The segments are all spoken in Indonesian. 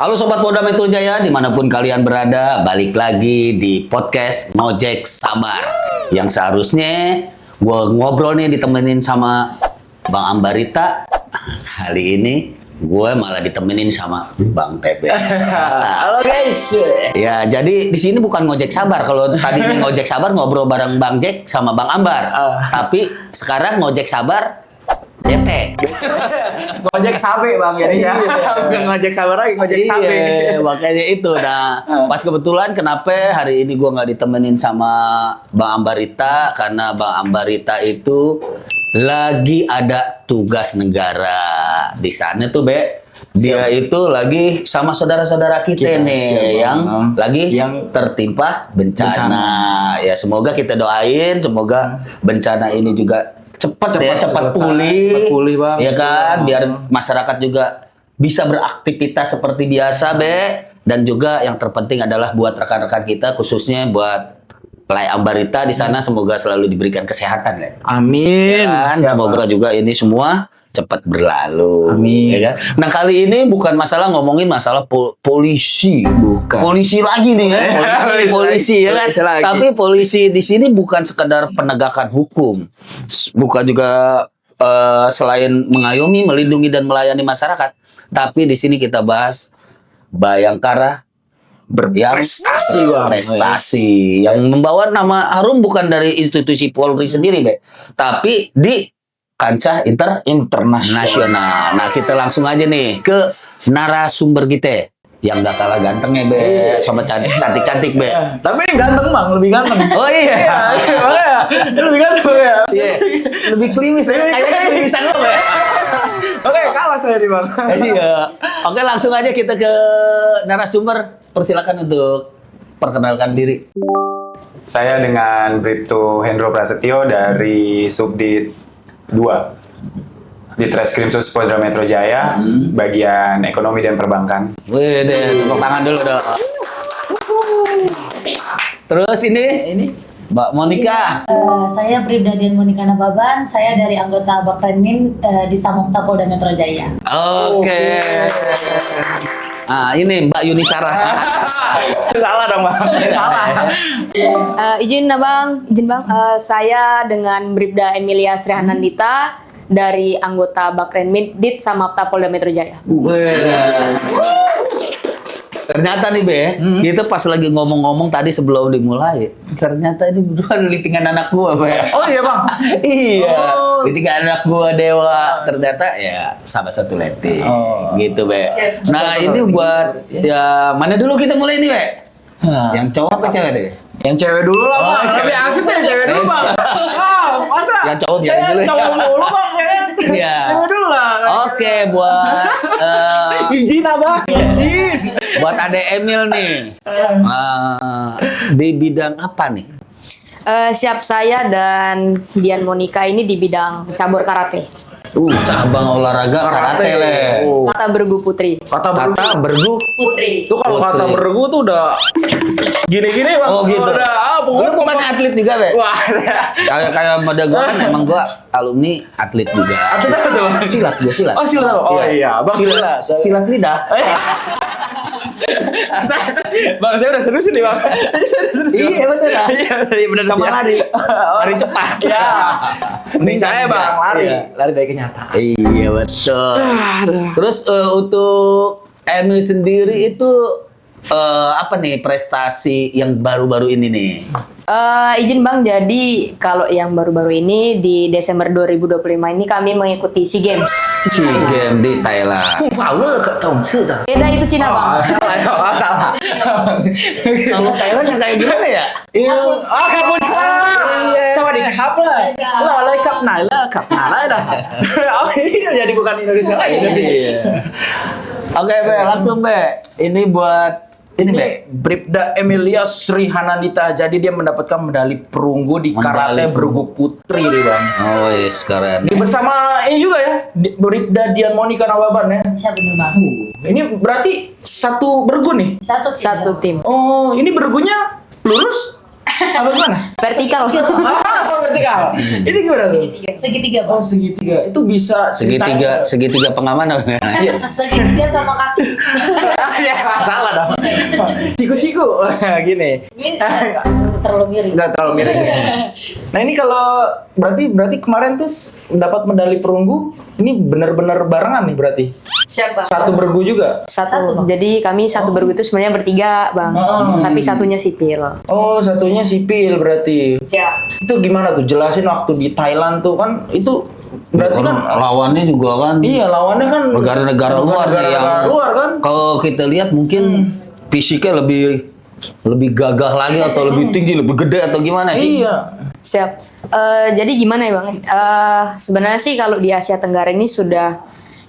Halo Sobat Polda Metro Jaya, dimanapun kalian berada, balik lagi di podcast Ngojek Sabar. Yang seharusnya gue ngobrol nih ditemenin sama Bang Ambarita. Kali ini gue malah ditemenin sama Bang Tebe. Halo guys. Ya, jadi di sini bukan Ngojek Sabar. Kalau tadi ini Ngojek Sabar ngobrol bareng Bang Jack sama Bang Ambar. Tapi sekarang Ngojek Sabar DT. Ngojek sabe bang jadi ya. Bukan ngojek sabar lagi, ngojek sabe. Makanya itu. Nah, pas kebetulan kenapa hari ini gua nggak ditemenin sama Bang Ambarita, karena Bang Ambarita itu lagi ada tugas negara di sana tuh, Be. Dia itu lagi sama saudara-saudara kita nih yang lagi tertimpa bencana. Ya, semoga kita doain, semoga bencana ini juga cepat pulih, Bang. ya kan, biar masyarakat juga bisa beraktivitas seperti biasa, Be. Dan juga yang terpenting adalah buat rekan-rekan kita, khususnya buat Play Ambarita di sana, semoga selalu diberikan kesehatan, ya. Amin. Ya kan? Semoga juga ini semua cepat berlalu. Amin. Ya kan? Nah, kali ini bukan masalah ngomongin masalah polisi. Bukan. Polisi lagi nih ya. Polisi ya kan. Polisi lagi. Tapi polisi di sini bukan sekedar penegakan hukum. Bukan juga selain mengayomi, melindungi dan melayani masyarakat. Tapi di sini kita bahas Bayangkara Berprestasi, Bang. prestasi yang membawa nama harum bukan dari institusi Polri sendiri, Be. Tapi di kancah internasional. Nah, kita langsung aja nih ke narasumber kita yang gak kalah gantengnya, Be, sama cantik-cantik, Be. Tapi ganteng bang, lebih ganteng. Oh iya. Makanya lebih ganteng ya. Iya. Lebih klimis ya. Kayaknya klimisan lo, Be. Oke, kalah saya nih bang. Iya. Oke, langsung aja kita ke narasumber. Persilakan untuk perkenalkan diri. Saya dengan Bribtu Hendro Prasetyo dari Subdit 2 di Treskrimsus Polda Metro Jaya, bagian ekonomi dan perbankan. Wih, deh, tepuk tangan dulu dong. Terus ini Mbak Monica. Saya Bribda Dian Monika Nababan, saya dari anggota Bakrenmin di Samokta Polda Metro Jaya. Oke. Ah, ini Mbak Yunisara. Salah dong bang. Salah. Izin bang, saya dengan Bribda Emilia Srihanandita dari anggota Bakrenmin Dit Samapta Polda Metro Jaya. Ternyata nih, Be, kita pas lagi ngomong-ngomong tadi sebelum dimulai, ternyata ini berdua litingan anak gua, Be. Oh iya bang. Iya, litingan anak gua Dewa. Ternyata ya sahabat satu letting. Gitu, Be. Nah, ini buat ya mana dulu kita mulai nih, Be? Yang cowok apa cewek deh? Yang cewek dulu lah bang. Tapi asik deh cewek dulu bang. Masa? Yang cowok biarin saya dulu ya. cowok dulu bang. Iya. Cewek dulu lah. Oke, buat Izin abang. Izin. buat Ade Emil nih. Di bidang apa nih? Siap, saya dan Dian Monika ini di bidang cabur karate. Cabang olahraga karate, Le. Kata Bergu Putri. Kata Bergu. Putri. Itu kalau Putri. kata bergu tuh udah gini-gini bang. Oh, gitu. Udah Lu bukan atlet juga, Be? Wah. Kayak mode gua kan emang gua alumni atlet juga. Atlet apa tuh? Silat, gua silat. Oh silat. Oh iya, bang Silat lidah. Bang, saya udah serius nih bang. Saya udah serius. Iya, bener lah. Iya bener. Sama ya. lari. Lari cepat. Ya. Ini saya bang lari, Iya. lari dari kenyataan. Iya, betul. Terus untuk Emil sendiri itu apa nih prestasi yang baru-baru ini nih? Izin bang, jadi kalau yang baru-baru ini di Desember 2025 ini kami mengikuti SEA Games. SEA Games di Thailand. Beda itu Cina bang. Salah ya, salah. Kalau Thailand yang kayak gimana ya? Iya. Ah, kabut. Sawadee kap lah. Lo oleh kap naila, kap naila dah. Oh ini jadi bukan Indonesia lagi. Iya. Oke, Be, langsung, Be. Ini buat ini, Be. Bribda Emilia Srihanandita. Jadi dia mendapatkan medali perunggu di Medali karate bergu putri deh bang. Oh, yes, keren. Ini bersama ini juga ya, Bribda Dian Monika Nababan ya. Bisa bener bang. Ini berarti satu bergu nih. Satu Satu tim. Oh, ini bergunya lurus? Apa gimana? Vertikal. Apa vertikal? Ini gimana tuh? Segitiga, Oh Bang. segitiga. Itu bisa Segitiga pengaman apa? Segitiga sama kaki. Ya salah dong. Siku-siku gini. Ini terlalu miring. Enggak terlalu mirip. Nah ini kalau berarti kemarin tuh dapat medali perunggu. Ini benar-benar barengan nih berarti. Siapa? Satu bergu juga. Satu. Jadi kami satu bergu itu sebenarnya bertiga, Bang. Tapi satunya sipil. Oh satunya sipil berarti. Siap. Itu gimana tuh? Jelasin waktu di Thailand tuh kan itu berarti kan. Lawannya juga kan Iya lawannya kan negara-negara luar nih yang luar kan. kalau kita lihat mungkin fisiknya lebih gagah lagi atau lebih tinggi, lebih gede atau gimana sih? Iya. Siap. Jadi gimana ya, Bang? Sebenarnya sih kalau di Asia Tenggara ini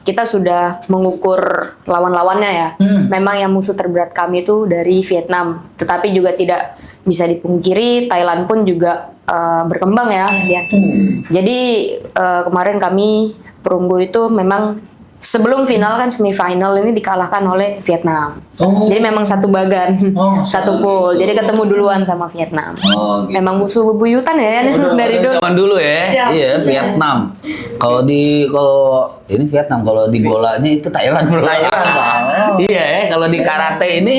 kita sudah mengukur lawan-lawannya ya. Memang yang musuh terberat kami itu dari Vietnam. Tetapi juga tidak bisa dipungkiri Thailand pun juga berkembang ya, Dian. Jadi kemarin kami perunggu itu memang sebelum final kan semifinal ini dikalahkan oleh Vietnam. Jadi memang satu bagan, satu pool. Jadi ketemu duluan sama Vietnam. Oh, gitu. Memang musuh bebuyutan ya dari dulu. Zaman dulu ya, Siap. iya Vietnam. Kalau ini Vietnam, kalau di bolanya itu Thailand bro. Iya ya, kalau di karate ini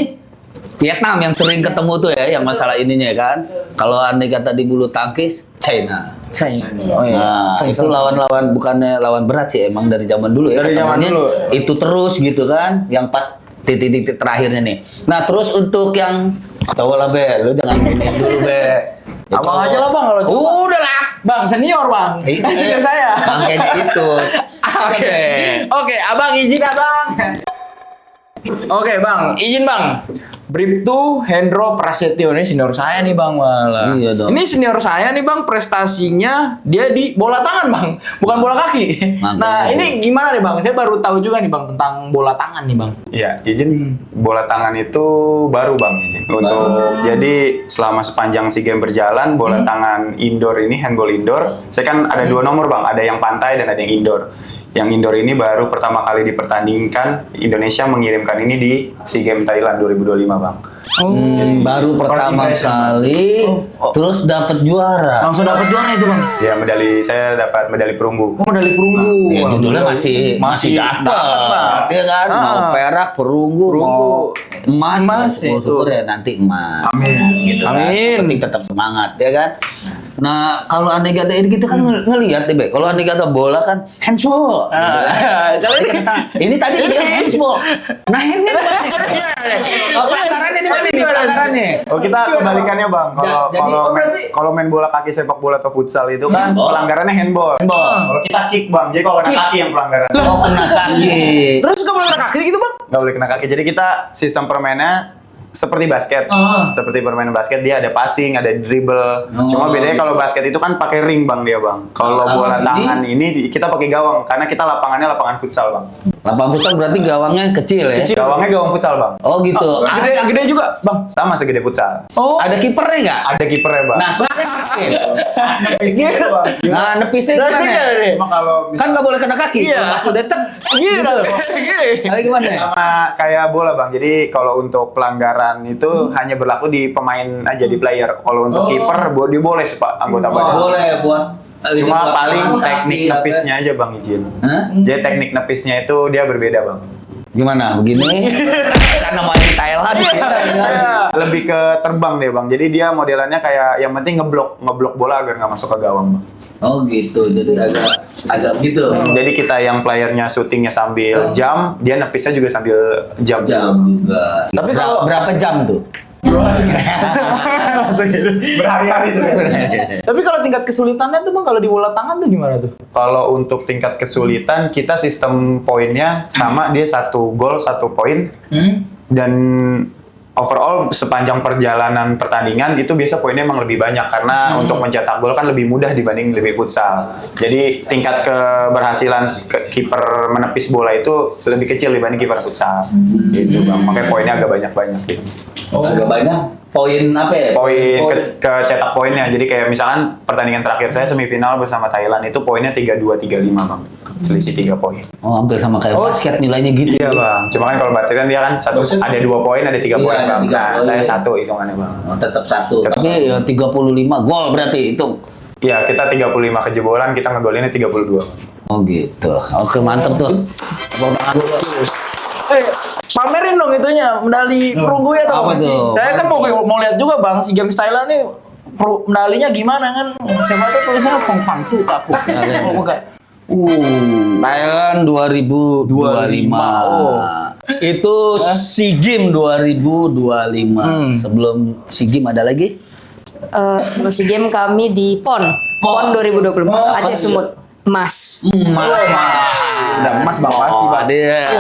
Vietnam yang sering ketemu tuh ya, yang masalah ininya kan. Kalau andai kata di bulu tangkis, China. Oh Nah, itu lawan-lawan bukannya lawan berat sih emang dari zaman dulu ya. Dari zaman ketemuannya dulu. Itu terus gitu kan, yang pas titik-titik terakhirnya nih. Nah, terus untuk yang tahu lah Be, lu jangan gini dulu Be. Abang aja lah Bang kalau coba. Udah lah. Bang senior Bang. Senior saya. Makanya itu. Oke, Abang izin Abang. Oke Bang, izin Bang. Bribtu Hendro Prasetyo ini senior saya nih Bang malah. Iya dong. Ini senior saya nih Bang, prestasinya dia di bola tangan Bang, bukan bola kaki. Makanya. Nah ini gimana nih Bang? Saya baru tahu juga nih Bang tentang bola tangan nih Bang. Iya, izin bola tangan itu baru Bang izin. Jadi selama sepanjang SEA Games berjalan, bola tangan indoor ini, handball indoor, saya kan ada dua nomor Bang, ada yang pantai dan ada yang indoor. Yang indoor ini baru pertama kali dipertandingkan, Indonesia mengirimkan ini di SEA Games Thailand 2025 Bang. Baru pertama First impression. kali, terus dapat juara. Langsung dapat juara itu Bang. Ya saya dapat medali perunggu. Oh medali perunggu. Ya, judulnya masih dapat, dapat, ya kan? Mau perak, perunggu, mau emas, Emas, syukur ya nanti emas. Amin. Gitu kan. Amin. Penting tetap semangat, ya kan? Nah, kalau andai kata ini kita kan ngelihat deh, Be. Kalau andai kata bola kan handsball. Gitu kan. Kalau ini Kita, ini tadi dia handsball. Nah, ini pelanggarannya di mana nih? Pelanggarannya. Oh kita kebalikannya Bang. Jadi, Kalau main bola kaki, sepak bola atau futsal itu kan Handball. pelanggarannya handball. Handball. Kalau kita kick Bang. Jadi kalau kena kaki yang pelanggaran. Oh, kena kaki. Terus nggak boleh kena kaki gitu Bang? Nggak boleh kena kaki. Jadi kita sistem permainnya seperti basket. Seperti permainan basket dia ada passing, ada dribble. Cuma bedanya kalau basket itu kan pakai ring Bang dia Bang. Kalau Kalau bola ini? tangan ini kita pakai gawang karena kita lapangannya lapangan futsal Bang. Lapangan futsal berarti gawangnya kecil ya? Gawangnya gawang futsal Bang. Oh gitu. Gede juga Bang. Sama segede futsal. Oh. Ada kipernya nggak? Ada kipernya Bang. Nah, terus kan kaki. Gitu. Bang. Nah, nepisnya Berarti gimana? gimana nih? Cuma kalau Kan nggak boleh kena kaki. Iya. Pas udah tek. Gini Gitu. dong. Gini. Tapi gimana? sama kayak bola Bang. Jadi kalau untuk pelanggaran itu hanya berlaku di pemain aja di player. Kalau untuk kiper dia boleh sih Pak anggota badan. Boleh buat Cuma buat paling kaki, teknik apa. nepisnya aja Bang izin. Hah? Jadi teknik nepisnya itu dia berbeda Bang. Gimana? Begini? Karena main di Thailand. Lebih ke terbang deh Bang. Jadi dia modelannya kayak yang penting ngeblok bola agar nggak masuk ke gawang Bang. Oh gitu. Jadi agak gitu. Jadi kita yang playernya syutingnya sambil jam, dia nepisnya juga sambil jam. Jam juga. Tapi kalau- berapa jam tuh? Berhari-hari tuh. Tapi kalau tingkat kesulitannya tuh Bang kalau di bola tangan tuh gimana tuh? Kalau untuk tingkat kesulitan kita sistem poinnya sama, dia 1 gol 1 poin dan overall sepanjang perjalanan pertandingan itu biasa poinnya emang lebih banyak karena untuk mencetak gol kan lebih mudah dibanding lebih futsal. Jadi tingkat keberhasilan kiper menepis bola itu lebih kecil dibanding kiper futsal. Gitu Bang. Makanya poinnya agak banyak-banyak gitu. Agak banyak. poin apa ya? Ke cetak poinnya. Jadi kayak misalkan pertandingan terakhir saya semifinal bersama Thailand itu poinnya 32-35 Bang. Selisih 3 poin. Oh, hampir sama kayak basket nilainya gitu. Iya Bang. Cuma kan kalau basket kan dia kan ada 2 poin, ada 3 poin Iya, ada Bang. 3 Nah, poin. saya 1 hitungannya Bang. Oh, tetap 1. Tetap Tapi ya 35 gol berarti itu. Iya, kita 35 kejebolan, kita ngegolinnya 32. Oh gitu. Oke, mantep tuh. Tepuk tangan dulu. Pamerin dong itunya, medali perunggu ya dong. Apa tuh? Saya kan mau lihat juga Bang, SEA Games Thailand nih medalinya gimana kan? Siapa tuh tulisannya Fong Fang Su tapi. Oh, bukan. Thailand 2025. Itu SEA Games 2025. Sebelum SEA Games ada lagi? SEA Games kami di PON 2024 Aceh Sumut emas. Udah emas Bang pasti Bang. Dia.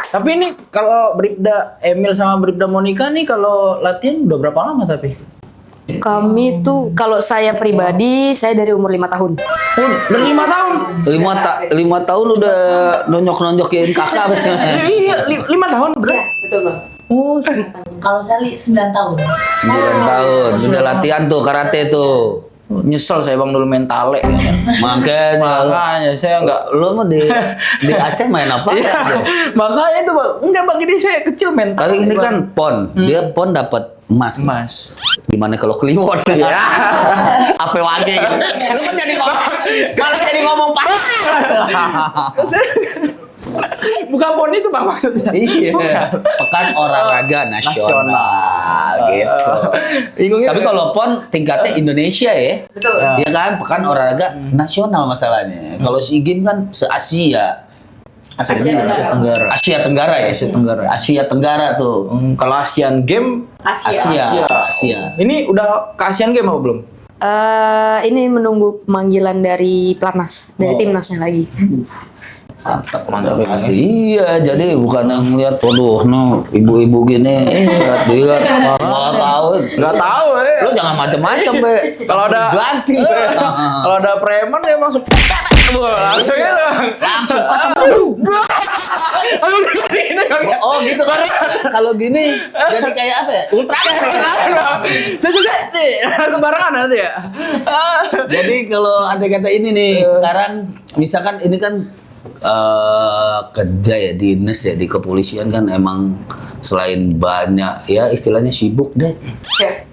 Tapi ini kalau Bribda Emil sama Bribda Monica nih kalau latihan udah berapa lama tapi? Kami tuh kalau saya pribadi saya dari umur 5 tahun. Oh, udah 5 tahun. 5 tahun udah nonjok-nonjokin kakak. Iya, 5 tahun bener. Betul Bang. Oh, Kalau saya 9 tahun. 9 tahun sudah latihan tuh karate tuh. nyesel saya Bang dulu main tale. Makanya saya nggak. lo mah di Aceh main apa? Iya, makanya itu Bang. Enggak Bang, ini saya kecil main tale. Kali ini kan PON, dia PON dapat emas. Emas. Gimana kalau Kliwon? Ya. Apa wage gitu. Lu kan jadi ngomong, malah jadi ngomong parah. Bukan PON itu Bang maksudnya. Iya. Pekan olahraga nasional gitu. Bingungnya. Tapi kalau PON tingkatnya Indonesia ya. Betul. Iya kan, pekan olahraga nasional masalahnya. Kalau SEA Games kan se-Asia. Asia Tenggara. Asia Tenggara ya? Asia Tenggara. Asia Tenggara tuh. Kalau Asian Game Asia. Ini udah ke Asian Game apa belum? Ini menunggu pemanggilan dari Platnas, dari timnasnya lagi. Mantap pasti. Iya, jadi bukan yang ngeliat, waduh, no, ibu-ibu gini, lihat, nggak tahu, Lo jangan macam-macam, be. Kalau ada ganti, be. Kalau ada preman ya langsung langsung ya Langsung ini Oh gitu kan? Kalau gini jadi kayak apa ya? Ultraman. sembarangan nanti ya. Jadi kalau ada kata ini nih, sekarang misalkan ini kan kerja ya, dinas ya, di kepolisian kan emang selain banyak ya istilahnya sibuk deh.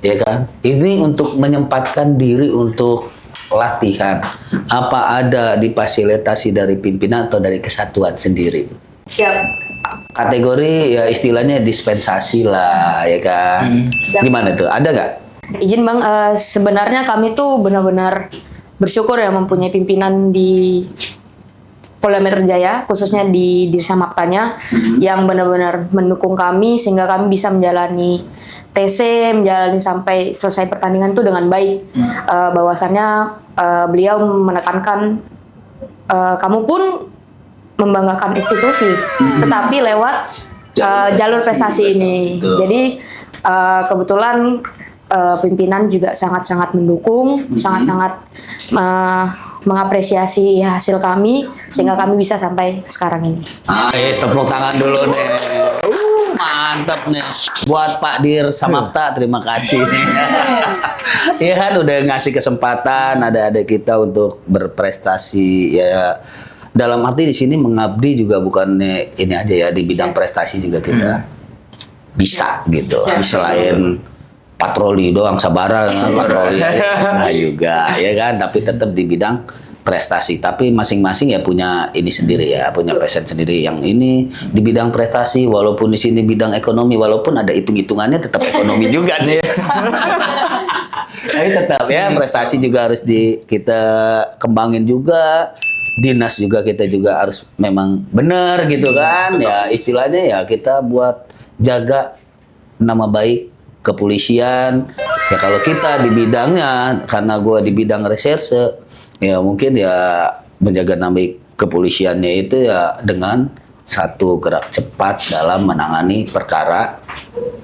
Ya kan? Ini untuk menyempatkan diri untuk latihan. Apa ada difasilitasi dari pimpinan atau dari kesatuan sendiri? Siap. Kategori ya istilahnya dispensasi lah, ya kan? Siap. Gimana tuh? Ada nggak? Izin Bang, sebenarnya kami tuh benar-benar bersyukur ya mempunyai pimpinan di Polda Metro Jaya, khususnya di Dirsa Maptanya, yang benar-benar mendukung kami sehingga kami bisa menjalani TC, menjalani sampai selesai pertandingan tuh dengan baik. Bahwasannya beliau menekankan kamu pun membanggakan institusi, tetapi lewat jalur prestasi ini. Betul. Jadi kebetulan pimpinan juga sangat-sangat mendukung, sangat-sangat mengapresiasi hasil kami sehingga kami bisa sampai sekarang ini. Tepuk tangan dulu nih. Mantap nih. Buat Pak Dir Samapta, terima kasih nih. Iya kan udah ngasih kesempatan adik-adik kita untuk berprestasi ya. Dalam arti di sini mengabdi juga bukannya ini aja ya, di bidang prestasi juga kita bisa gitu. Selain patroli doang sabara patroli nah juga ya kan, tapi tetap di bidang prestasi. Tapi masing-masing ya punya ini sendiri ya, punya passion sendiri. Yang ini di bidang prestasi, walaupun di sini bidang ekonomi, walaupun ada hitung-hitungannya tetap ekonomi juga sih. Tapi tetap ya prestasi juga harus kita kembangin juga. Dinas juga kita juga harus memang benar gitu kan. Ya istilahnya ya kita buat jaga nama baik kepolisian. Ya kalau kita di bidangnya, karena gue di bidang reserse, ya mungkin ya menjaga nama baik kepolisiannya itu ya dengan satu, gerak cepat dalam menangani perkara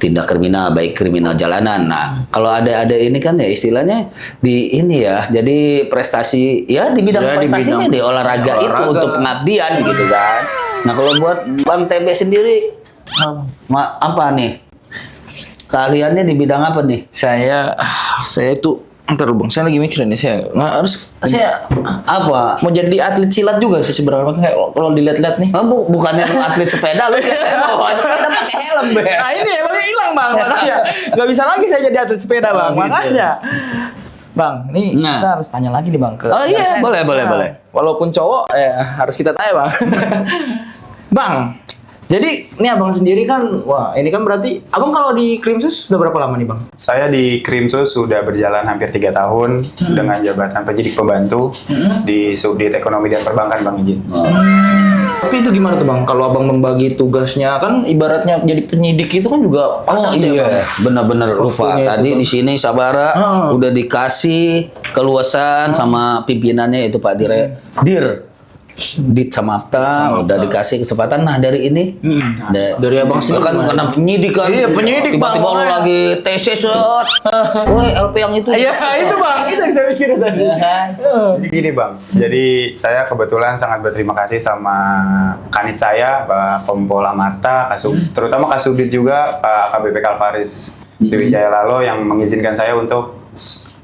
tindak kriminal, baik kriminal jalanan. Nah, kalau ada ini kan ya istilahnya di ini ya, jadi prestasi ya di bidang prestasinya di olahraga itu untuk pengabdian gitu kan. Nah, kalau buat Bang TB sendiri apa nih? keahliannya di bidang apa nih? Saya itu ntar bang, saya lagi mikirin nih, saya Apa? mau jadi atlet silat juga sih sebenarnya. Kayak kalau dilihat-lihat nih. Bukannya lu atlet sepeda, lu biasanya bawa sepeda pakai helm, Be. Nah ini helmnya hilang bang, makanya nggak bisa lagi saya jadi atlet sepeda bang, gitu. makanya. Bang, nih Nah. kita harus tanya lagi nih bang ke Oh saudara iya, saya. boleh. Walaupun cowok, harus kita tanya bang. Bang, jadi ini abang sendiri kan, wah ini kan berarti abang kalau di Krimsus udah berapa lama nih bang? Saya di Krimsus sudah berjalan hampir 3 tahun dengan jabatan penyidik pembantu di Subdit Ekonomi dan Perbankan Bang Ijin. Tapi itu gimana tuh bang? Kalau abang membagi tugasnya kan ibaratnya jadi penyidik itu kan juga padat ya, Bang? Iya, benar-benar lupa. Waktunya itu, Tadi Bang. di sini Sabara udah dikasih keluasan sama pimpinannya itu Pak Dit Samapta udah dikasih kesempatan. Nah dari ini, Dari abang sendiri kan gimana? karena penyidik kan, Iya, penyidik, Bang. tiba-tiba lu lagi TC set, woi LP yang itu, Iya itu bang, itu yang saya pikirin tadi. Iya kan? Jadi gini Bang, jadi saya kebetulan sangat berterima kasih sama kanit saya, Pak Kompol Amarta, terutama Kasubdit juga, Pak KBP Kalvaris Dewijaya Lalo yang mengizinkan saya untuk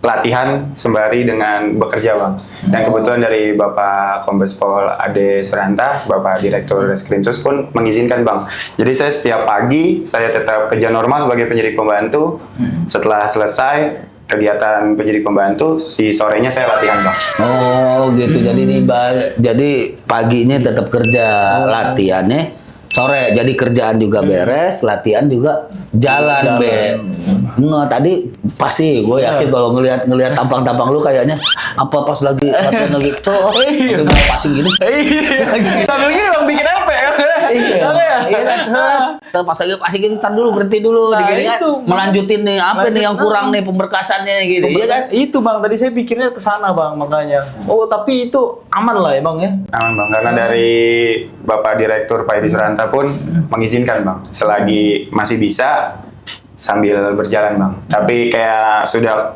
latihan sembari dengan bekerja Bang. Dan kebetulan dari Bapak Kombes Pol Ade Suranta, Bapak Direktur Reskrimsus pun mengizinkan Bang. Jadi saya setiap pagi saya tetap kerja normal sebagai penyidik pembantu. Setelah selesai kegiatan penyidik pembantu, si sorenya saya latihan Bang. Oh gitu. Jadi paginya tetap kerja, latihannya sore. Jadi kerjaan juga beres, latihan juga jalan. Be. Nggak, tadi pasti gue yakin kalau ngelihat tampang-tampang lu kayaknya apa pas lagi latihan lagi tuh mau passing gini. Sambil gini bang bikin apa ya? Iya kan. Pas lagi passing gini, tar dulu, berhenti dulu, Nah, digini kan. itu. Melanjutin nih, apa nih yang kurang nih pemberkasannya gitu. Iya kan? Itu bang, tadi saya pikirnya ke sana bang, makanya. Oh tapi itu aman lah ya bang ya? Aman Bang, karena dari Bapak Direktur Pak Edi Suranta pun mengizinkan Bang, selagi masih bisa sambil berjalan Bang. Tapi kayak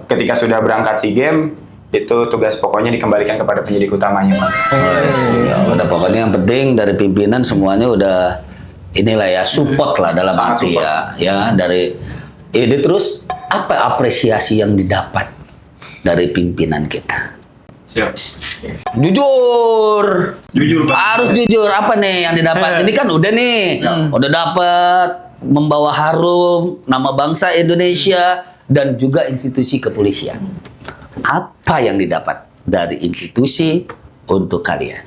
ketika sudah berangkat SEA Games, itu tugas pokoknya dikembalikan kepada penyidik utamanya Bang. Ya, udah pokoknya yang penting dari pimpinan semuanya udah inilah ya, support lah dalam Sangat arti ya dari ini. Terus apa apresiasi yang didapat dari pimpinan kita? Siap. Jujur. Jujur Bang. Harus jujur, apa nih yang didapat? Ini kan udah nih, udah dapat membawa harum nama bangsa Indonesia dan juga institusi kepolisian. Apa yang didapat dari institusi untuk kalian?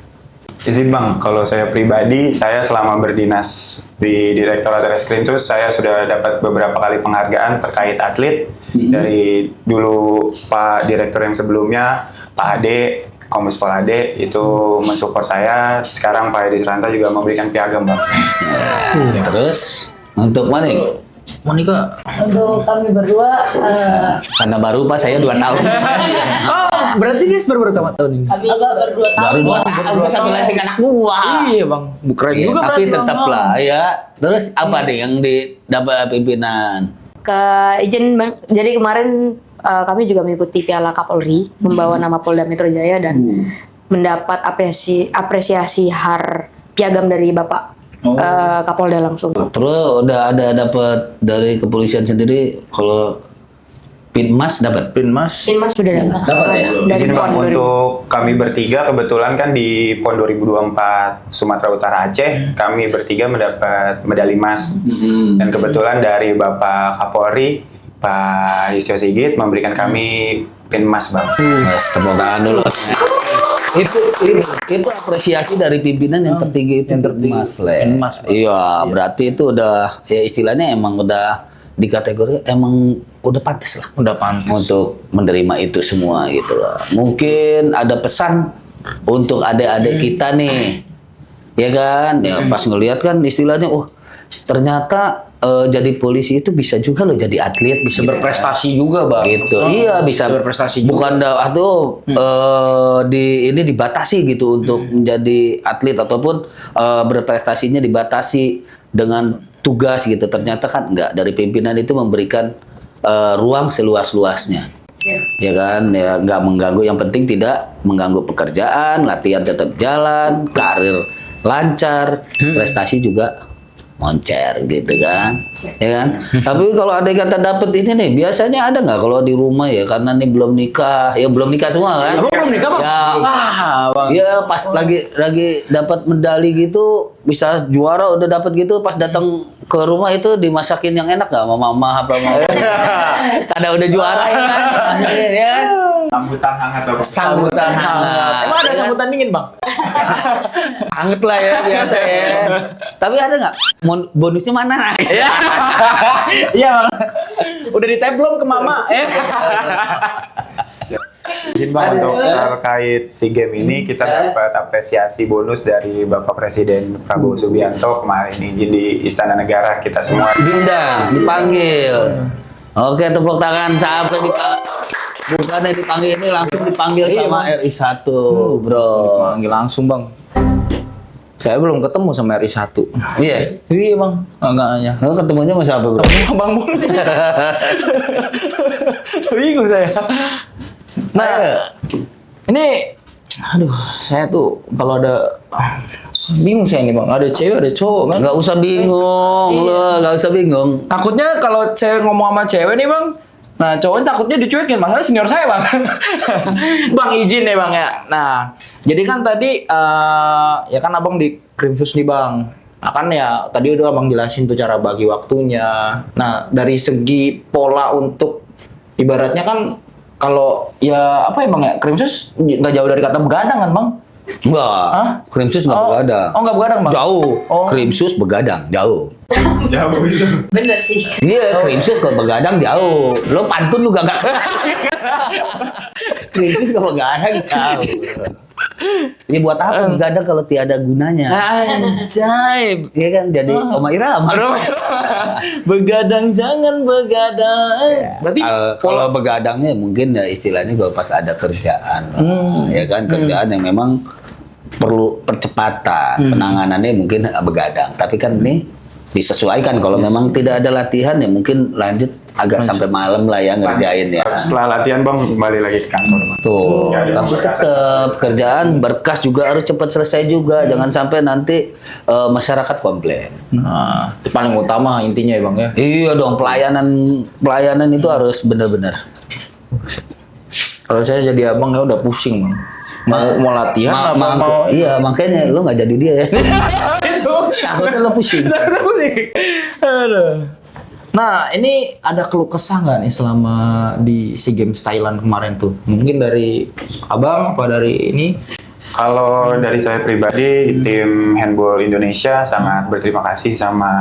Izin Bang, kalau saya pribadi, saya selama berdinas di Direktorat Reskrimsus, saya sudah dapat beberapa kali penghargaan terkait atlet. Dari dulu Pak Direktur yang sebelumnya, Pak Ade, Kombes Pol Ade, itu mensupport saya. Sekarang Pak Edi Suranta juga memberikan piagam Bang. Terus untuk Manik, Monika. Untuk kami berdua, karena baru Pak saya 2 tahun. Oh berarti dia baru tamat tahun ini. kami berdua Baru tahun. 2 tahun, satu lagi anak gua. Iya bang, keren Iya, juga tapi berarti, Bang. tetap lah ya. Terus apa deh yang didapat pimpinan? Izin bang, jadi kemarin kami juga mengikuti Piala Kapolri, membawa nama Polda Metro Jaya dan mendapat apresiasi piagam dari Bapak Kapolda langsung. Terus udah ada dapat dari kepolisian sendiri, kalau Pinmas dapat? Pinmas. Pinmas sudah dapat. Dapat ya? Dari Izin Bang, PON 2000. untuk kami bertiga kebetulan kan di PON 2024 Sumatera Utara Aceh, kami bertiga mendapat medali emas. Dan kebetulan dari Bapak Kapolri, Pak Yusyo Sigit memberikan kami pin emas Bang. Mas, tepuk tangan dulu. itu apresiasi dari pimpinan yang tertinggi itu untuk Mas Le. Mas, Bang. Iya, berarti itu udah ya istilahnya emang udah di kategori emang udah pantas lah Udah pantas. untuk menerima itu semua gitu loh. Mungkin ada pesan untuk adik-adik kita nih, ya kan? Ya pas ngelihat kan istilahnya, oh ternyata jadi polisi itu bisa juga loh jadi atlet, bisa Berprestasi juga bang. gitu. Iya bisa berprestasi juga. Bukan ini dibatasi gitu untuk menjadi atlet ataupun berprestasinya dibatasi dengan tugas gitu. Ternyata kan enggak, dari pimpinan itu memberikan ruang seluas-luasnya. Ya kan, ya nggak mengganggu. Yang penting tidak mengganggu pekerjaan, latihan tetap jalan, karir lancar, prestasi juga moncer gitu kan, ya kan. Tapi kalau ada kata dapat ini nih, biasanya ada nggak kalau di rumah ya, karena nih belum nikah, ya belum nikah semua kan? Abang belum nikah, Bang? Ya, Wah, Bang. ya pas lagi dapat medali gitu, bisa juara udah dapat gitu, pas datang ke rumah itu dimasakin yang enak nggak sama mama apa mama? Karena udah juara ya kan, ya kan? Sambutan hangat apa? Sambutan hangat. Emang ada sambutan dingin, Bang? Anget lah ya biasa ya. Tapi ada nggak bonusnya mana? Iya, Bang. Udah di-tap belum ke mama? Izin Bang, untuk terkait SEA Games ini kita dapat apresiasi bonus dari Bapak Presiden Prabowo Subianto kemarin izin di Istana Negara kita semua. Diundang, dipanggil. Oke, tepuk tangan sampai bukannya dipanggil ini langsung dipanggil Iya, sama Bang. RI 1, bro. Panggil langsung, Bang. Saya belum ketemu sama RI 1. Iya. Iya, Bang. Enggaknya. Lo ketemunya sama siapa, bro? Ketemu Bang Bul. Bingung saya. Nah, ini aduh, saya tuh kalau ada bingung saya nih, Bang. Ada cewek, ada cowok, kan? Nggak usah bingung, lo nggak usah bingung. Takutnya kalau saya ngomong sama cewek nih, Bang. Nah, cowoknya takutnya dicuekin, masalah senior saya, Bang. Bang, izin ya, Bang, ya. Nah, jadi kan tadi ya kan Abang di Krimsus nih, Bang. Nah, kan ya tadi udah Abang jelasin tuh cara bagi waktunya. Nah, dari segi pola untuk ibaratnya kan kalau ya apa ya, Bang, ya? Krimsus nggak jauh dari kata begadang kan, Bang? Enggak. Hah? Krimsus nggak begadang. Oh, nggak begadang, Bang? Jauh. Oh. Krimsus begadang, jauh. Jauh itu. Bener sih. Iya, krimsus ke begadang jauh. Lo pantun juga nggak? Krimsus ke begadang jauh. Ini buat apa begadang kalau tiada gunanya? Ajaib. Iya kan, jadi Oma Irama. Begadang jangan begadang. Berarti Kalau begadangnya mungkin ya istilahnya kalau pas ada kerjaan, ya kan, kerjaan yang memang perlu percepatan, penanganannya mungkin begadang. Tapi kan ini disesuaikan, kalau memang tidak ada latihan ya mungkin lanjut agak sampai malam lah ya ngerjain ya. Setelah latihan Bang kembali lagi ke kantor Bang. Tuh, Ya, ada tapi berkas. tetap kerjaan berkas juga harus cepat selesai juga, jangan sampai nanti masyarakat komplain. Nah, itu paling utama intinya ya, Bang, ya. Iya dong, pelayanan itu harus benar-benar. Kalau saya jadi abang ya udah pusing, Bang. Mau latihan apa mau Iya, makanya lo nggak jadi dia ya. itu. Takutnya lo pusing. Takutnya pusing. Aduh. Nah, ini ada keluh kesah nggak nih selama di SEA Games Thailand kemarin tuh? Mungkin dari abang apa dari ini? Kalau dari saya pribadi, tim handball Indonesia sangat berterima kasih sama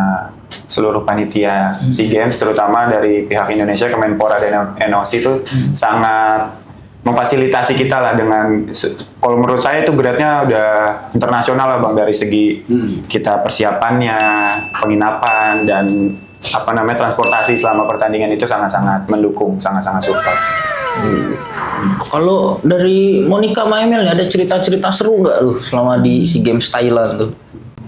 seluruh panitia SEA Games, terutama dari pihak Indonesia, Kemenpora dan NOC itu sangat memfasilitasi kita lah dengan, kalau menurut saya itu grade-nya udah internasional lah Bang, dari segi kita persiapannya, penginapan, dan apa namanya transportasi selama pertandingan itu sangat-sangat mendukung, sangat-sangat support. Kalau dari Monica sama Emil nih, ada cerita-cerita seru nggak lu selama di SEA Games Thailand tuh?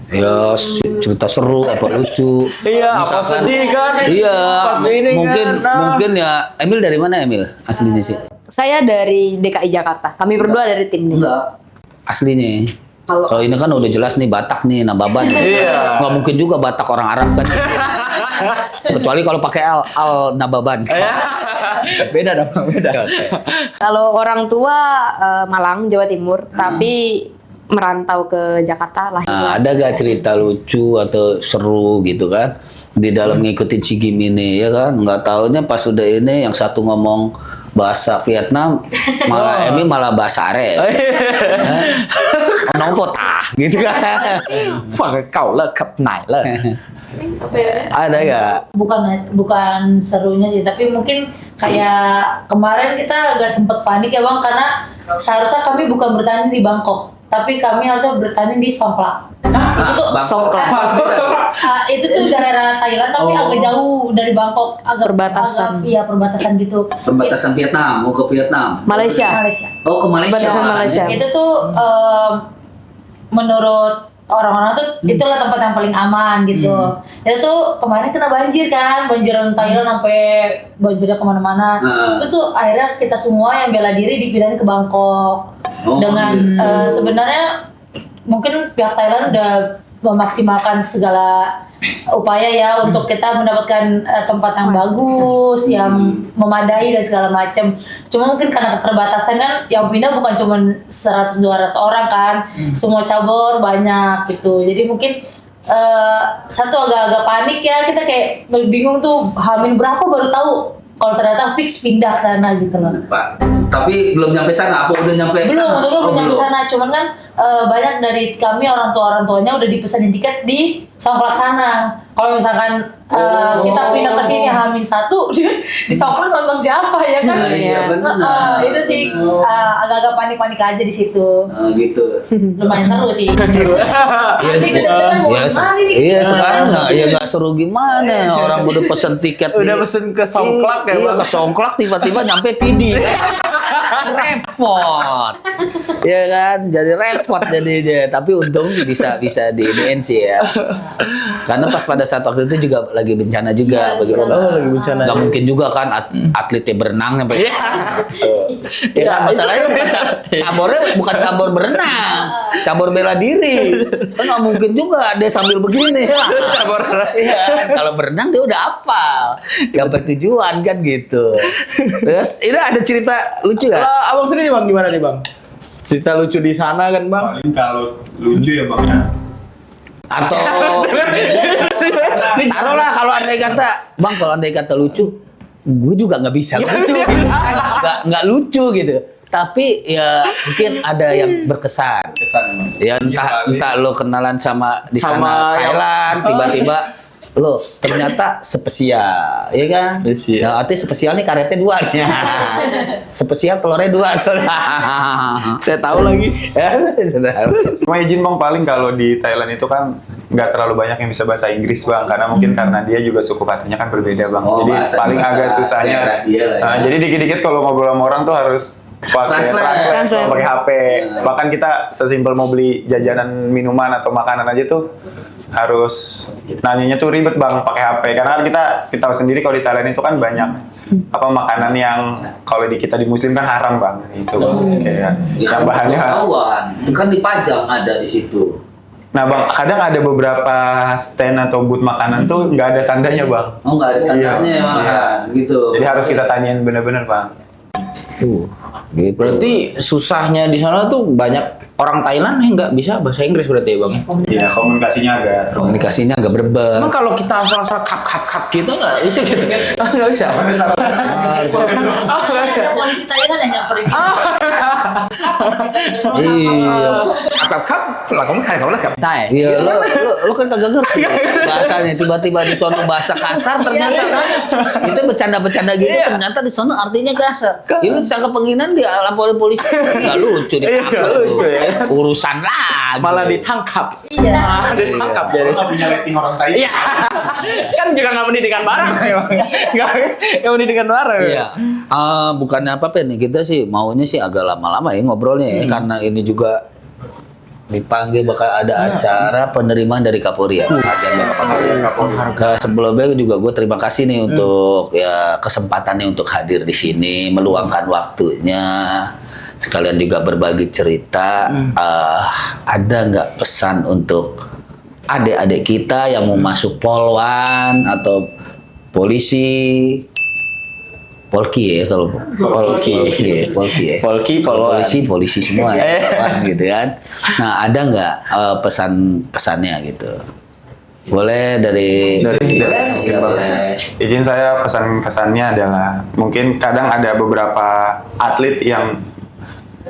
Ya cerita seru apa lucu. Iya, apa Misalkan- sedih kan? Iya, Pas ini mungkin kan, nah. mungkin ya. Emil dari mana Emil? Aslinya sih? Saya dari DKI Jakarta. Kami berdua dari tim ini. Enggak. Aslinya. Kalau- Kalau ini kan udah jelas nih Batak nih, Nababan. Iya. Nggak mungkin juga Batak orang Arab kan. Kecuali kalau pakai al Nababan. Beda dong, Bang, beda. Kalau orang tua Malang, Jawa Timur, tapi merantau ke Jakarta lahir. Nah, ada gak cerita lucu atau seru gitu kan di dalam ngikutin SEA Games ini ya kan? Nggak taunya pas udah ini yang satu ngomong bahasa Vietnam, malah Emil malah bahasa Arab. Nong tah gitu kan? Fuck kau lah kap nai lah. Ada gak? Bukan serunya sih, tapi mungkin kayak kemarin kita agak sempet panik ya Bang, karena seharusnya kami bukan bertanding di Bangkok, tapi kami harusnya bertanding di Songkla. Itu tuh itu tuh daerah Thailand tapi agak jauh dari Bangkok, agak Perbatasan. iya perbatasan gitu. Perbatasan Vietnam, mau ke Vietnam. Malaysia. Malaysia. Oh, ke Malaysia. Perbatasan Malaysia. Itu tuh menurut orang-orang tuh itulah tempat yang paling aman gitu. Itu tuh kemarin kena banjir kan, banjiran Thailand sampai banjirnya kemana-mana. Itu tuh akhirnya kita semua yang bela diri dipindahin ke Bangkok. Oh, Dengan sebenarnya mungkin pihak Thailand udah memaksimalkan segala upaya ya untuk kita mendapatkan tempat yang bagus, yang memadai dan segala macam. Cuma mungkin karena keterbatasan kan yang pindah bukan cuma 100-200 orang kan, semua cabur banyak gitu. Jadi mungkin satu agak-agak panik ya, kita kayak bingung tuh Hamin berapa baru tahu kalau ternyata fix pindah ke sana gitu loh. Pak. Tapi belum nyampe sana, apa udah nyampe Belum, sana? untungnya belum nyampe belum. sana. Cuman kan banyak dari kami orang tuanya udah dipesanin tiket di Songklak sana. Kalau misalkan kita pindah ke sini H-1 di Songklak nonton siapa ya kan? Iya, benar. Itu sih agak-agak panik-panik aja di situ. Gitu. Lumayan seru sih. Nanti kita mau Iya, gimana nih? iya sekarang nggak seru gimana orang udah pesen tiket Udah pesen ke Songklak ya, iya, Bang? ke Songklak tiba-tiba nyampe PD. Repot. Ya kan, jadi repot jadinya. Tapi untung bisa di sih ya. Karena pas pada saat waktu itu juga lagi bencana juga Iya, bagaimana. bencana. Lagi bencana. Nggak mungkin juga kan atletnya berenang sampai. Iya. Ya, kan, masalahnya bukan cabornya bukan cabur berenang, cabur bela diri. Kan nggak mungkin juga dia sambil begini. Cabur. Iya, kan? Kalau berenang dia udah hafal, sampai tujuan kan gitu. Terus ini ada cerita lucu nggak? Kalau abang sendiri bang gimana nih bang? Cerita lucu di sana kan bang? Paling kalau lucu ya bang ya. Atau taruhlah kalau andai kata, bang kalau andai kata lucu, gue juga nggak bisa lucu, gitu. Nggak lucu gitu. Tapi ya mungkin ada yang berkesan. Kesan emang. Ya entah lo kenalan sama di Sama sana yang- Thailand, tiba-tiba lo ternyata spesial, ya kan? Spesial. Nah, arti spesial nih karetnya 2 nih. Spesial telurnya 2. Saya tahu lagi. Cuma izin bang, paling kalau di Thailand itu kan nggak terlalu banyak yang bisa bahasa Inggris bang, karena mungkin karena dia juga suku katanya kan berbeda bang. Oh, Jadi bahasa- paling bahasa agak susahnya. daerah dia lah ya. Jadi dikit-dikit kalau ngobrol sama orang tuh harus pakai Translate. translate, pakai HP. Bahkan kita sesimpel mau beli jajanan minuman atau makanan aja tuh harus nanyanya tuh ribet bang pakai HP, karena kan kita tahu sendiri kalau di Thailand itu kan banyak apa makanan yang kalau di kita di Muslim kan haram bang, itu bang kayak yang bahannya. Ketahuan, kan dipajang ada di situ. Nah bang, kadang ada beberapa stand atau booth makanan tuh nggak ada tandanya bang. Oh nggak ada tandanya Iya, malahan, gitu. Jadi harus kita tanyain bener-bener bang. Gitu. Berarti susahnya di sana tuh banyak orang Thailand yang nggak bisa bahasa Inggris berarti ya bang? Iya, komunikasinya agak komunikasinya agak berbeda. Emang kalau kita asal-asal kap gitu nggak bisa gitu? Nggak bisa. Ada polisi Thailand yang nyamperin. Iya. Kap, lah kamu lah kap Thai. Iya, lo kan kagak ngerti bahasanya. Tiba-tiba di sono bahasa kasar ternyata kan. Itu bercanda-bercanda gitu ternyata di sono artinya kasar. Ini disangka penghinaan dia laporin polisi. Gak lucu Iya, nggak ditangkap. lucu ya. Urusan lagi. Malah ditangkap. Iya. Malah ditangkap jadi. nggak punya rating orang Thai. Iya. Kan juga nggak pendidikan bareng ya bang. Nggak pendidikan bareng. Iya. Bukannya apa-apa nih, kita sih maunya sih agak lama-lama ya ngobrolnya ya, karena ini juga dipanggil bakal ada acara penerimaan dari Kapolri ya. Ada Kapolri. Sebelumnya juga gue terima kasih nih untuk ya kesempatannya untuk hadir di sini, meluangkan waktunya, sekalian juga berbagi cerita. Ada nggak pesan untuk adik-adik kita yang mau masuk Polwan atau polisi? Polki ya kalau Polki ya. Polki, Kalau Polwan. polisi semua ya, Polwan gitu kan. Nah, ada nggak pesan-pesannya gitu? Boleh dari Iya, boleh. Izin saya pesan-kesannya adalah mungkin kadang ada beberapa atlet yang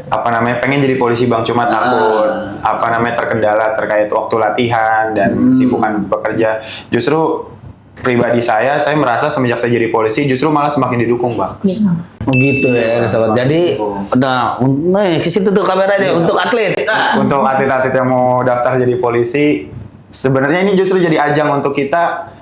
apa namanya pengen jadi polisi bang, cuma takut apa namanya terkendala terkait waktu latihan dan kesibukan bekerja. Justru pribadi saya merasa semenjak saya jadi polisi justru malah semakin didukung bang. Oh gitu ya, sahabat. Jadi, nah, ke situ tuh kameranya untuk atlet. Untuk atlet-atlet yang mau daftar jadi polisi, sebenarnya ini justru jadi ajang untuk kita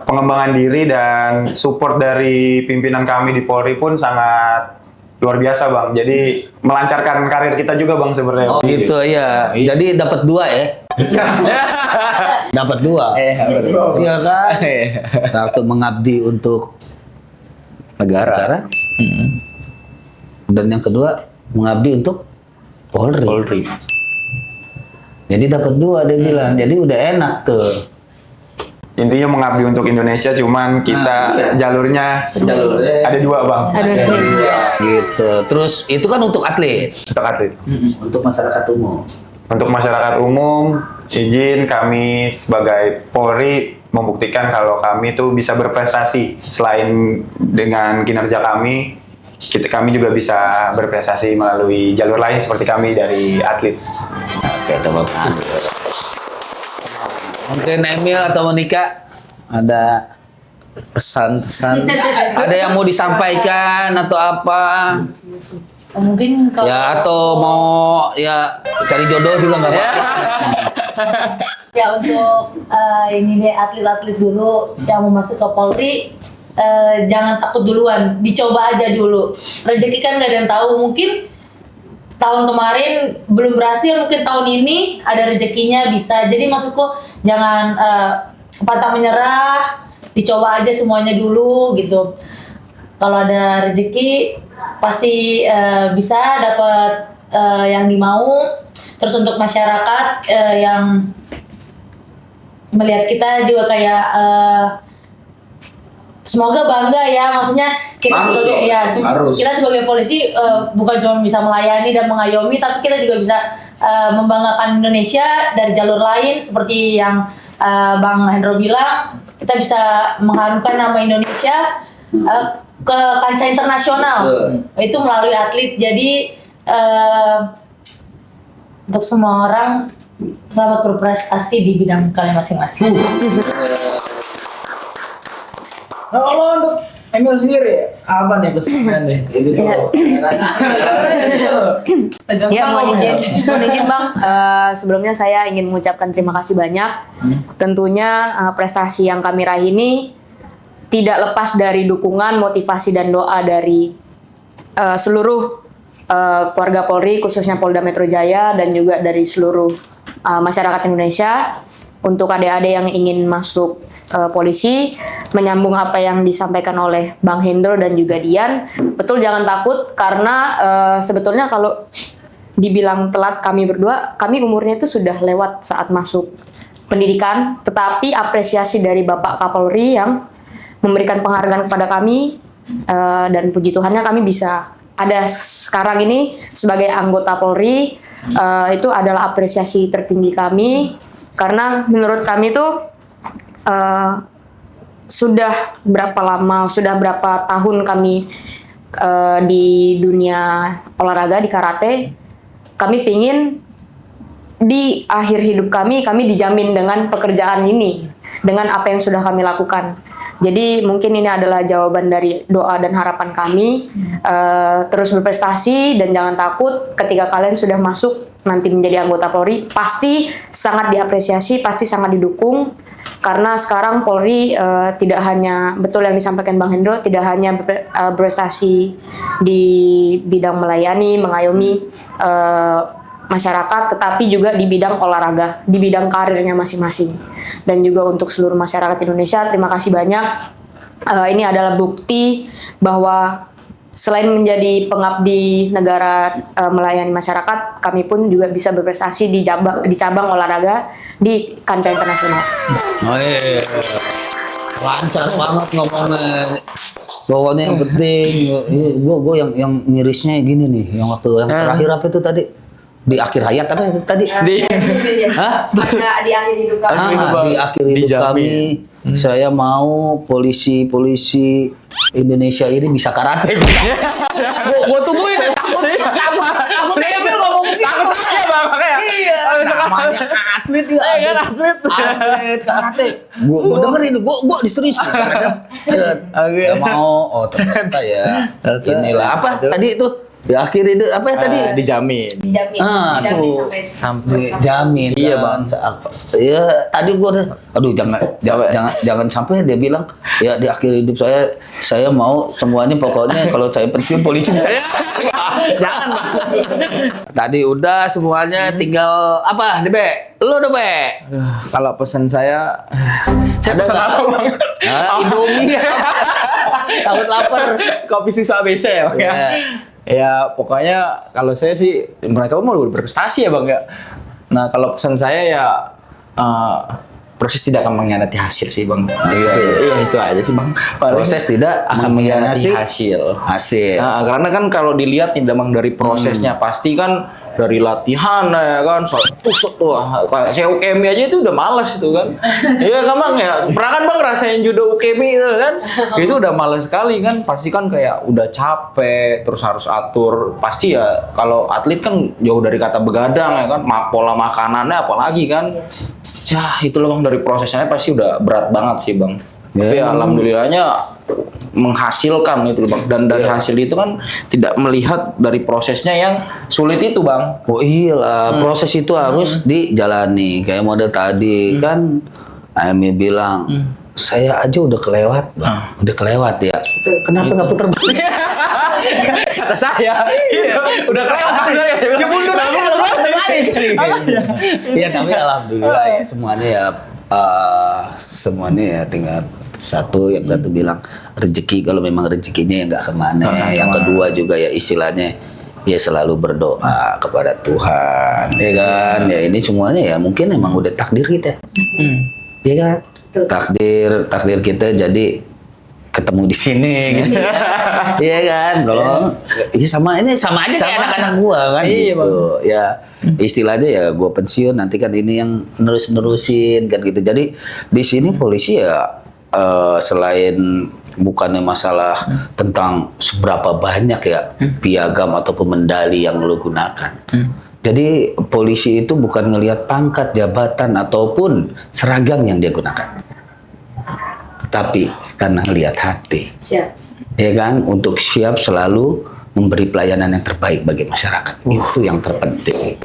pengembangan diri, dan support dari pimpinan kami di Polri pun sangat luar biasa bang. Jadi melancarkan karir kita juga bang sebenarnya. Oh gitu ya. Jadi dapat 2 ya. Dapat 2. Iya kan? Satu mengabdi untuk negara. Dan yang kedua mengabdi untuk Polri. Jadi dapat 2 dia bilang. Jadi udah enak tuh. Intinya mengabdi untuk Indonesia, cuman kita jalurnya ada 2 bang. Aduh. Gitu. Terus itu kan untuk atlet. Untuk atlet. Untuk masyarakat umum. Untuk masyarakat umum, izin kami sebagai Polri membuktikan kalau kami tuh bisa berprestasi. Selain dengan kinerja kami juga bisa berprestasi melalui jalur lain seperti kami dari atlet. Oke, tepuk tangan. Mungkin Emil atau Monica ada pesan-pesan, ada yang mau disampaikan atau apa? Mungkin kalau Ya atau mau ya cari jodoh juga nggak apa-apa. ya untuk ini deh atlet-atlet dulu yang mau masuk ke Polri, jangan takut duluan, dicoba aja dulu. Rezeki kan nggak ada yang tahu, mungkin tahun kemarin belum berhasil, mungkin tahun ini ada rezekinya bisa. Jadi maksudku jangan pantang menyerah, dicoba aja semuanya dulu gitu. Kalau ada rezeki pasti bisa dapat yang dimau. Terus untuk masyarakat yang melihat kita juga kayak semoga bangga ya, maksudnya kita Harus sebagai dong, ya harus. kita sebagai polisi bukan cuma bisa melayani dan mengayomi, tapi kita juga bisa membanggakan Indonesia dari jalur lain seperti yang Bang Hendro bilang, kita bisa mengharumkan nama Indonesia ke kancah internasional. Itu melalui atlet. Jadi untuk semua orang selamat berprestasi di bidang kalian masing-masing. Nah, kalau untuk Emil sendiri apa nih pesannya nih? Ya, mohon izin Bang. Sebelumnya saya ingin mengucapkan terima kasih banyak. Tentunya prestasi yang kami raih ini tidak lepas dari dukungan, motivasi dan doa dari seluruh keluarga Polri, khususnya Polda Metro Jaya dan juga dari seluruh masyarakat Indonesia. Untuk adik-adik yang ingin masuk polisi, menyambung apa yang disampaikan oleh Bang Hendro dan juga Dian, betul jangan takut karena sebetulnya kalau dibilang telat kami berdua, kami umurnya itu sudah lewat saat masuk pendidikan, tetapi apresiasi dari Bapak Kapolri yang memberikan penghargaan kepada kami dan puji Tuhannya kami bisa ada sekarang ini sebagai anggota Polri, itu adalah apresiasi tertinggi kami karena menurut kami itu sudah berapa tahun kami di dunia olahraga di karate, kami pingin di akhir hidup kami dijamin dengan pekerjaan ini, dengan apa yang sudah kami lakukan. Jadi mungkin ini adalah jawaban dari doa dan harapan kami. Terus berprestasi dan jangan takut ketika kalian sudah masuk nanti menjadi anggota Polri, pasti sangat diapresiasi, pasti sangat didukung. Karena sekarang Polri tidak hanya, betul yang disampaikan Bang Hendro, tidak hanya berprestasi di bidang melayani, mengayomi masyarakat, tetapi juga di bidang olahraga, di bidang karirnya masing-masing. Dan juga untuk seluruh masyarakat Indonesia, terima kasih banyak. Ini adalah bukti bahwa selain menjadi pengabdi negara melayani masyarakat, kami pun juga bisa berprestasi di cabang olahraga di kancah internasional. Oh iya. Lancar banget ngomongnya. Pokoknya yang penting, gue yang mirisnya gini nih, yang waktu yang terakhir apa itu tadi? Di akhir hayat apa itu tadi? Hah? Di akhir hidup kami. Di akhir hidup kami, saya mau polisi Indonesia ini bisa karate. Gua tungguin deh, takut Emil ngomong gitu. Takut aja Bang, makanya. Iya, namanya atlet ya. Kan atlet. Atlet karate. Gua dengerin, gua diserius. Ya mau, ternyata ya. Inilah apa tadi itu? Di akhir itu apa ya tadi? Dijamin. Dijamin tuh. sampai Jamin. Iya, Bang. Ya, tadi gua aduh jangan sampai dia bilang ya di akhir hidup saya mau semuanya pokoknya kalau saya pensiun polisi bisa. Jangan. Bang. Tadi udah semuanya tinggal apa nih, Be? Lu udah, Be? Kalau pesan saya Ada pesan nggak? apa Bang? Indomie. Takut lapar. Kopi susu ABC ya Bang ya. Ya. Ya pokoknya kalau saya sih mereka mau berprestasi ya Bang ya. Nah, kalau pesan saya ya proses tidak akan mengkhianati hasil sih bang. Iya itu aja sih bang. Paling Proses tidak akan mengkhianati hasil. Nah, karena kan kalau dilihat nih memang dari prosesnya pasti kan dari latihan ya kan, wah kayak saya UKMI aja itu udah malas itu kan. Iya kan bang ya, pernah kan bang rasain judo UKMI itu kan, itu udah malas sekali kan, pasti kan kayak udah capek, terus harus atur, pasti ya kalau atlet kan jauh dari kata begadang ya kan, pola makanannya apalagi kan. Ya itu loh bang, dari prosesnya pasti udah berat banget sih bang. Tapi alhamdulillahnya menghasilkan itu loh bang. Dan dari hasil itu kan tidak melihat dari prosesnya yang sulit itu bang. Oh iya lah, proses itu harus dijalani. Kayak model tadi kan Amy bilang, saya aja udah kelewat, Bang. Udah kelewat ya. Kenapa nggak putar balik? Kata saya, udah kelewat saya. Ya mundur lagi, Iya tapi alhamdulillah ya semuanya ya tinggal satu, yang satu bilang rezeki, kalau memang rezekinya ya nggak kemana. Yang kedua juga ya istilahnya ya selalu berdoa kepada Tuhan, ya kan? Ya ini semuanya ya mungkin emang udah takdir kita, ya kan? Takdir kita jadi ketemu di sini gitu. Iya kan? Kalau ini sama aja kayak anak-anak gua kan gitu. Ya istilahnya ya gua pensiun nanti kan ini yang nerusin kan gitu. Jadi di sini polisi ya selain bukannya masalah tentang seberapa banyak ya piagam ataupun medali yang lo gunakan. Jadi polisi itu bukan ngelihat pangkat, jabatan ataupun seragam yang dia gunakan, tapi karena lihat hati. Siap. Ya kan, untuk siap selalu memberi pelayanan yang terbaik bagi masyarakat. Itu yang terpenting.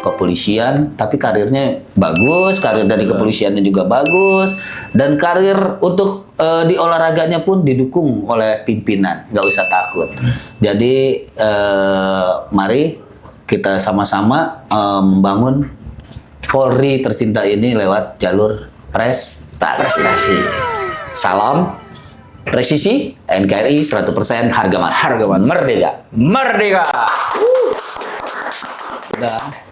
Kepolisian, tapi karirnya bagus, karir dari kepolisiannya juga bagus, dan karir untuk di olahraganya pun didukung oleh pimpinan, nggak usah takut. Jadi mari kita sama-sama membangun Polri tercinta ini lewat jalur prestasi. Salam presisi, NKRI 100% harga mati. Harga mati. Merdeka. Merdeka. Udah.